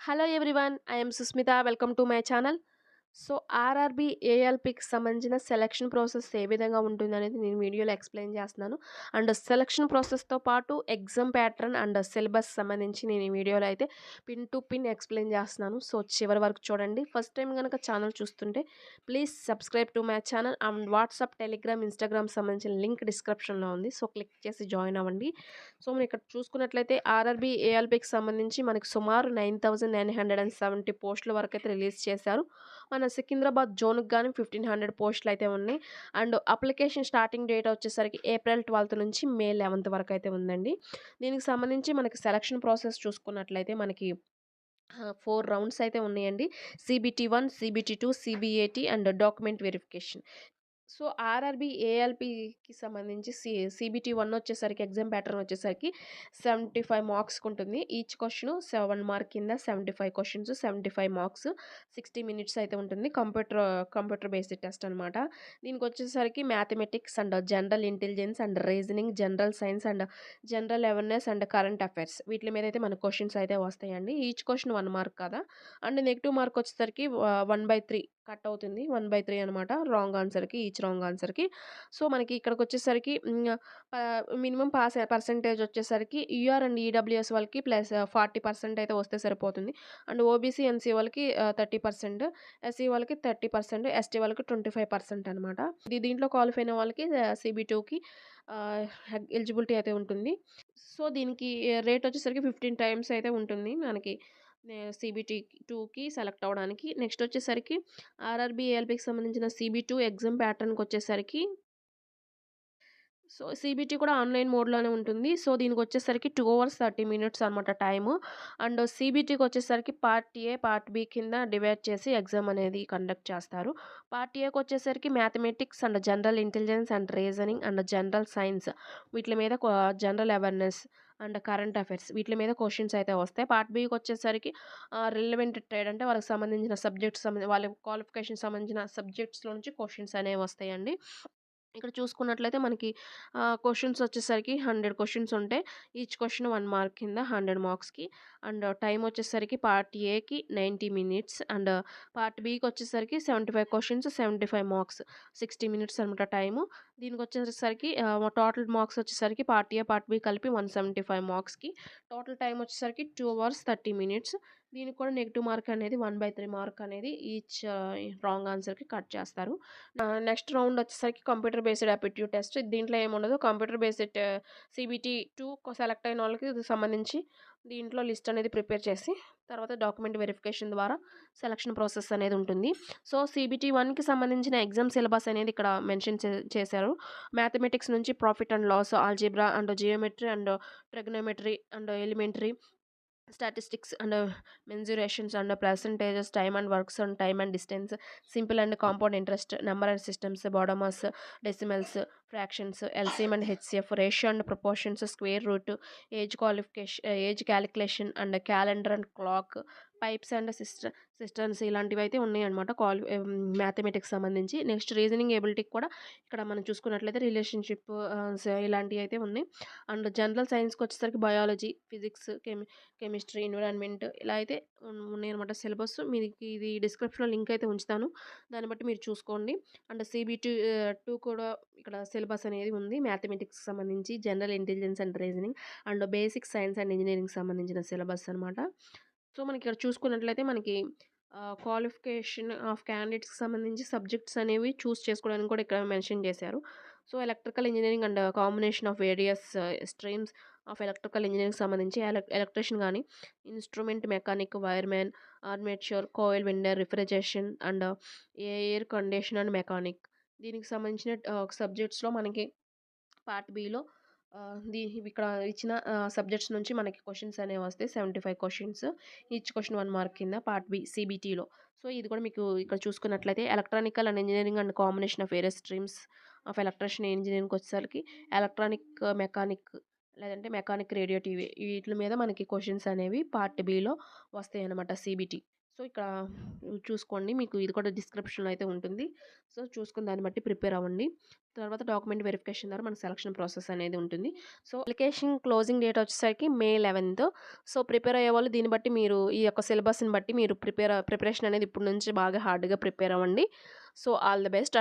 Hello everyone. I am Susmita. Welcome to my channel. So, RRB, ఏఎల్‌పీకి సంబంధించిన selection process ఏ విధంగా ఉంటుందనేది నేను వీడియోలో ఎక్స్‌ప్లెయిన్ చేస్తున్నాను. అండ్ సెలక్షన్ ప్రాసెస్‌తో పాటు ఎగ్జామ్ ప్యాటర్న్ అండ్ సిలబస్ సంబంధించి నేను ఈ వీడియోలో అయితే పిన్ టు పిన్ ఎక్స్‌ప్లెయిన్ చేస్తున్నాను. సో, చివరి వరకు చూడండి. ఫస్ట్ టైం గనక ఛానల్ చూస్తుంటే please subscribe to my channel. And WhatsApp, Telegram, Instagram సంబంధించిన లింక్ డిస్క్రిప్షన్‌లో ఉంది. సో, క్లిక్ చేసి జాయిన్ అవ్వండి. సో, మనం ఇక్కడ చూసుకున్నట్లయితే ఆర్ఆర్‌బీ, ఏఎల్‌పీకి సంబంధించి మనకి సుమారు 9970 పోస్టుల వరకైతే రిలీజ్ చేశారు. మన సికింద్రాబాద్ జోన్‌కి గాని 1500 పోస్టులయితే ఉన్నాయి. అండ్ అప్లికేషన్ స్టార్టింగ్ డేట్ వచ్చేసరికి ఏప్రిల్ 12 నుంచి మే 11 వరకైతే ఉందండి. దీనికి సంబంధించి మనకి సెలక్షన్ ప్రాసెస్ చూసుకున్నట్లయితే మనకి 4 రౌండ్స్ అయితే ఉన్నాయండి. CBT 1, CBT 2, CBAT and document verification. So, RRB, ఏఎల్‌పీకి సంబంధించి సీబీటీ 1 వచ్చేసరికి ఎగ్జామ్ ప్యాటర్న్ వచ్చేసరికి 75 మార్క్స్‌కుంటుంది. ఈచ్ క్వెషను 7 మార్క్ కింద 75 క్వెషన్స్, 75 మార్క్స్, 60 మినిట్స్ అయితే ఉంటుంది. కంప్యూటర్ బేస్డ్ టెస్ట్ అనమాట. దీనికొచ్చేసరికి mathematics and general intelligence and reasoning, general science and general awareness and current affairs వీటి మీద అయితే మనకు క్వెషన్స్ అయితే వస్తాయండి. ఈచ్ క్వెషన్ 1 మార్క్ కదా! అండ్ నెగెటివ్ మార్క్ వచ్చేసరికి 1/3 కట్ అవుతుంది. 1/3 అనమాట. రాంగ్ ఆన్సర్‌కి, ఈచ్ రాంగ్ ఆన్సర్‌కి. సో, మనకి ఇక్కడికొచ్చేసరికి మినిమమ్ పర్సెంటేజ్ వచ్చేసరికి యూఆర్ అండ్ ఈడబ్ల్యూఎస్ వాళ్ళకి ప్లస్ 40% అయితే వస్తే సరిపోతుంది. అండ్ ఓబీసీ, ఎన్సీ వాళ్ళకి 30%, ఎస్సీ వాళ్ళకి 30%, ఎస్టీ వాళ్ళకి 25% అనమాట. దీంట్లో క్వాలిఫై అయిన వాళ్ళకి సీబీ2కి ఆహ్, ఎలిజిబిలిటీ అయితే ఉంటుంది. సో, దీనికి రేట్ వచ్చేసరికి 15 టైమ్స్ అయితే ఉంటుంది మనకి. సీబీటీ 2కి సెలెక్ట్ అవ్వడానికి. నెక్స్ట్ వచ్చేసరికి ఆర్ఆర్‌బీ, ఏఎల్‌బీకి సంబంధించిన సీబీ2 ఎగ్జామ్ ప్యాటర్న్‌కొచ్చేసరికి సో, సీబీటీ కూడా ఆన్‌లైన్ మోడ్‌లోనే ఉంటుంది. సో, దీనికొచ్చేసరికి 2 అవర్స్ 30 మినిట్స్ అనమాట టైము. అండ్ సీబీటీకొచ్చేసరికి పార్ట్ ఏ, పార్ట్ బి కింద డివైడ్ చేసి ఎగ్జామ్ అనేది కండక్ట్ చేస్తారు. పార్ట్ ఏకొచ్చేసరికి mathematics and general intelligence and reasoning and general science వీట్లి మీద general awareness and current affairs వీట్లి మీద క్వెషన్స్ అయితే వస్తాయి. పార్ట్ బికొచ్చేసరికి రిలవెంట్ ట్రేడ్ అంటే వాళ్ళకి సంబంధించిన సబ్జెక్ట్స్ వాళ్ళ క్వాలిఫికేషన్‌కి సంబంధించిన సబ్జెక్ట్స్‌లో నుంచి క్వెషన్స్ అనేవి వస్తాయండి. ఇక్కడ చూసుకున్నట్లయితే మనకి క్వెషన్స్ వచ్చేసరికి 100 క్వెషన్స్ ఉంటాయి. ఈచ్ క్వెషన్ 1 మార్క్ కింద 100 మార్క్స్‌కి. అండ్ టైమ్ వచ్చేసరికి పార్ట్ ఏకి 90 మినిట్స్ అండ్ పార్ట్ బికొచ్చేసరికి 75 క్వెషన్స్, 75 మార్క్స్, 60 మినిట్స్ అనమాట టైము. దీనికొచ్చేసరికి టోటల్ మార్క్స్ వచ్చేసరికి పార్ట్ ఏ, పార్ట్ బి కలిపి 175 మార్క్స్‌కి. టోటల్ టైమ్ వచ్చేసరికి 2 అవర్స్ 30 మినిట్స్. దీనికి కూడా నెగెటివ్ మార్క్ అనేది 1/3 మార్క్ అనేది ఈచ్ రాంగ్ ఆన్సర్‌కి కట్ చేస్తారు. నెక్స్ట్ రౌండ్ వచ్చేసరికి కంప్యూటర్ బేస్డ్ ఆప్టిట్యూడ్ టెస్ట్. దీంట్లో ఏముండదు. కంప్యూటర్ బేస్డ్ సీబీటీ 2 సెలెక్ట్ అయిన వాళ్ళకి ఇది సంబంధించి దీంట్లో లిస్ట్ అనేది ప్రిపేర్ చేసి తర్వాత డాక్యుమెంట్ వెరిఫికేషన్ ద్వారా సెలక్షన్ ప్రాసెస్ అనేది ఉంటుంది. సో, సీబీటీ 1కి సంబంధించిన ఎగ్జామ్ సిలబస్ అనేది ఇక్కడ మెన్షన్ చేశారు. మ్యాథమెటిక్స్ నుంచి profit and loss, algebra and geometry and trigonometry and elementary statistics and mensurations and percentages, time and works and time and distance, simple and compound interest, number and systems, BODMAS, decimals, fractions, LCM and HCF, ratio and proportions, square root, age calculation and calendar and clock, pipes and systems ఇలాంటివి అయితే ఉన్నాయన్నమాట mathematics సంబంధించి. Next reasoning ఎబిలిటీకి కూడా ఇక్కడ మనం చూసుకున్నట్లయితే relationship ఇలాంటివి అయితే ఉన్నాయి. అండ్ జనరల్ సైన్స్కి వచ్చేసరికి బయాలజీ, ఫిజిక్స్, కెమిస్ట్రీ, ఎన్విరాన్మెంట్ ఇలా అయితే ఉన్నాయన్నమాట సిలబస్. మీకు ఇది డిస్క్రిప్షన్‌లో లింక్ అయితే ఉంచుతాను. దాన్ని బట్టి మీరు చూసుకోండి. అండ్ సీబీటీ 2 కూడా ఇక్కడ సిలబస్ అనేది ఉంది. మ్యాథమెటిక్స్‌కి సంబంధించి, general intelligence and reasoning and basic science and ఇంజినీరింగ్‌కి సంబంధించిన సిలబస్ అనమాట. సో, మనకి ఇక్కడ చూసుకున్నట్లయితే మనకి క్వాలిఫికేషన్ ఆఫ్ క్యాండిడేట్స్‌కి సంబంధించి సబ్జెక్ట్స్ అనేవి చూస్ చేసుకోవడానికి కూడా ఇక్కడ మెన్షన్ చేశారు. So, electrical engineering and combination of various streams of electrical ఇంజినీరింగ్‌కి సంబంధించి ఎలక్ట్రీషియన్ గాని, instrument mechanic, wireman, armature, coil winder, refrigeration and air condition and mechanic దీనికి సంబంధించిన సబ్జెక్ట్స్‌లో మనకి పార్ట్ బిలో ఇక్కడ ఇచ్చిన సబ్జెక్ట్స్ నుంచి మనకి క్వెషన్స్ అనేవి వస్తాయి. 75 క్వెషన్స్. ఈచ్ క్వెషన్ 1 మార్క్ కింద పార్ట్ బి సీబీటీలో. సో, ఇది కూడా మీకు ఇక్కడ చూసుకున్నట్లయితే electrical and engineering and combination of various streams of electrician ఇంజినీరింగ్‌కి వచ్చేసరికి ఎలక్ట్రానిక్, మెకానిక్ లేదంటే మెకానిక్ రేడియో టీవీ వీట్లి మీద మనకి క్వెషన్స్ అనేవి పార్ట్ బిలో వస్తాయన్నమాట సీబీటీ. సో, ఇక్కడ చూసుకోండి. మీకు ఇది కూడా డిస్క్రిప్షన్‌లో అయితే ఉంటుంది. సో, చూసుకొని దాన్ని బట్టి ప్రిపేర్ అవ్వండి. తర్వాత డాక్యుమెంట్ వెరిఫికేషన్ ద్వారా మన సెలక్షన్ ప్రాసెస్ అనేది ఉంటుంది. సో, అప్లికేషన్ క్లోజింగ్ డేట్ వచ్చేసరికి మే 11. సో, ప్రిపేర్ అయ్యేవాళ్ళు దీన్ని బట్టి మీరు ఈ యొక్క సిలబస్‌ని బట్టి మీరు ప్రిపరేషన్ అనేది ఇప్పటి నుంచి బాగా హార్డ్‌గా ప్రిపేర్ అవ్వండి. So, all the best.